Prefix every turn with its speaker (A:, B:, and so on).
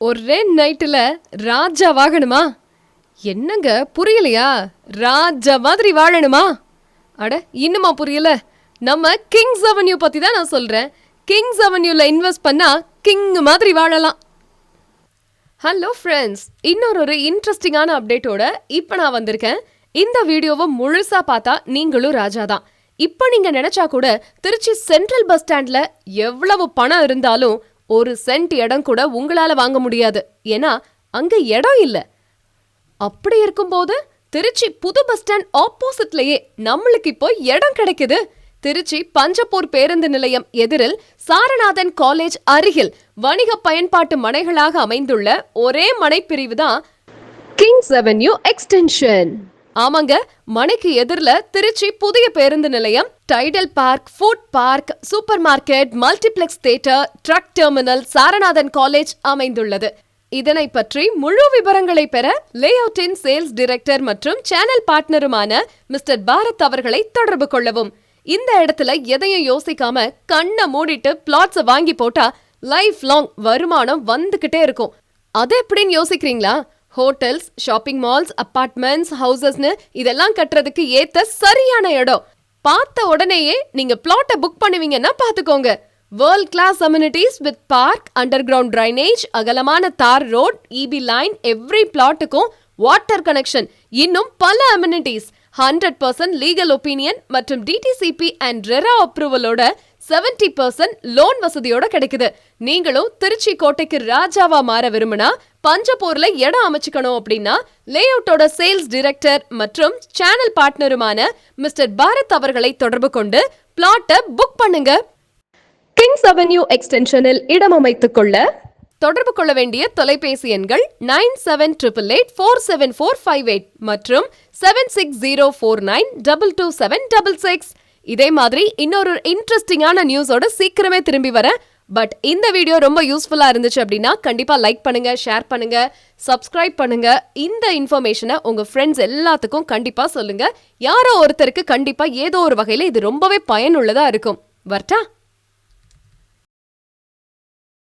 A: ஒரே நைட்டுல ராஜா வாகனமா? என்னங்க புரியலையா? ராஜா மாதிரி வாழணுமா? அட இன்னுமா புரியல? நம்ம கிங்ஸ் அவென்யூ பத்தி தான் நான் சொல்றேன். கிங்ஸ் அவென்யூல இன்வெஸ்ட் பண்ணா கிங் மாதிரி வாழலாம். ஹலோ ஃப்ரெண்ட்ஸ், இன்னொரு இன்ட்ரெஸ்டிங்கான அப்டேட்டோட இப்போ நான் வந்திருக்கேன். இந்த வீடியோவை முழுசா பார்த்தா நீங்களும் ராஜா தான். இப்போ நீங்க நினைச்சா கூட திருச்சி சென்ட்ரல் பஸ் ஸ்டாண்ட்ல எவ்வளவு பணம் இருந்தாலும் ஒரு சென்ட் இடம் கூட உங்களால வாங்க முடியாது. ஏன்னா அங்க இடம் இல்ல. அப்படி இருக்கும்போது திருச்சி புது பஸ் ஸ்டாண்ட் ஆப்போசிட்லயே நம்மளுக்கு இப்போ இடம் கிடைக்குது. திருச்சி பஞ்சப்பூர் பேருந்து நிலையம் எதிரில் சாரநாதன் காலேஜ் அருகில் வணிக பயன்பாட்டு மனைகளாக அமைந்துள்ள ஒரே மனைப்பிரிவு தான் கிங்ஸ் அவென்யூ எக்ஸ்டென்ஷன். ஆமாங்க, மனைக்கு எதிரில திருச்சி புதிய பேருந்து நிலையம், Tidel park, food park, super market, multiplex theatre, truck terminal, Saranathan college அமைந்துள்ளது. இதனை பற்றி முழு விவரங்களை பெற லேஅவுட்டின் சேல்ஸ் டைரக்டர் மற்றும் சேனல் பார்ட்னருமான மிஸ்டர் பாரத் அவர்களை தொடர்பு கொள்ளவும். இந்த இடத்துல எதையும் யோசிக்காம கண்ணை மூடிட்டு பிளாட்ஸை வாங்கி போட்டா லைஃப் லாங் வருமானம் வந்துகிட்டே இருக்கும். அது எப்படின்னு யோசிக்கிறீங்களா? ஹோட்டல்ஸ், ஷாப்பிங் மால்ஸ், அபார்ட்மெண்ட்ஸ், ஹவுசஸ்னு இதெல்லாம் கட்டுறதுக்கு ஏத்த சரியான இடம். பார்த்த உடனேயே நீங்க பிளாட்டை புக் பண்ணுவீங்கன்னா பாத்துக்கோங்க. World class amenities with park, underground drainage, அகலமான தார் ரோட், இபி லைன், எவ்ரி பிளாட்டுக்கும் வாட்டர் கனெக்ஷன், இன்னும் பல அம்யூனிட்டிஸ், 100% லீகல் ஒப்பீனியன் மற்றும் டிடிசிபி அண்ட் ரெரா அப்ரூவலோட 70% லோன் வசதியோட கிடைக்குது. நீங்களும் திருச்சி கோட்டைக்கு ராஜாவா மாற விரும்பினா பஞ்சப்பூர்ல இடம் அமைச்சுக்கணும் அப்படின்னா லேஅவுட்டோட சேல்ஸ் டைரக்டர் மற்றும் சேனல் பார்ட்னருமான மிஸ்டர் பாரத் அவர்களை தொடர்பு கொண்டு பிளாட்டை புக் பண்ணுங்க. கிங்ஸ் அவென்யூ எக்ஸ்டென்ஷனில் இடம் அமைத்துக் கொள்ள தொடர்பு கொள்ள வேண்டிய தொலைபேசி எண்கள் 9788474458 மற்றும் 7604922766. இதே மாதிரி இன்னொரு இன்ட்ரெஸ்டிங்கான நியூஸோட சீக்கிரமே திரும்பி வரேன். பட் இந்த வீடியோ ரொம்ப யூஸ்ஃபுல்லா இருந்துச்சு அப்படின்னா கண்டிப்பா லைக் பண்ணுங்க, ஷேர் பண்ணுங்க, சப்ஸ்கிரைப் பண்ணுங்க. இந்த இன்ஃபர்மேஷனை உங்க ஃப்ரெண்ட்ஸ் எல்லாத்துக்கும் கண்டிப்பா சொல்லுங்க. யாரோ ஒருத்தருக்கு கண்டிப்பா ஏதோ ஒரு வகையில இது ரொம்பவே பயனுள்ளதா இருக்கும். வரட்டா?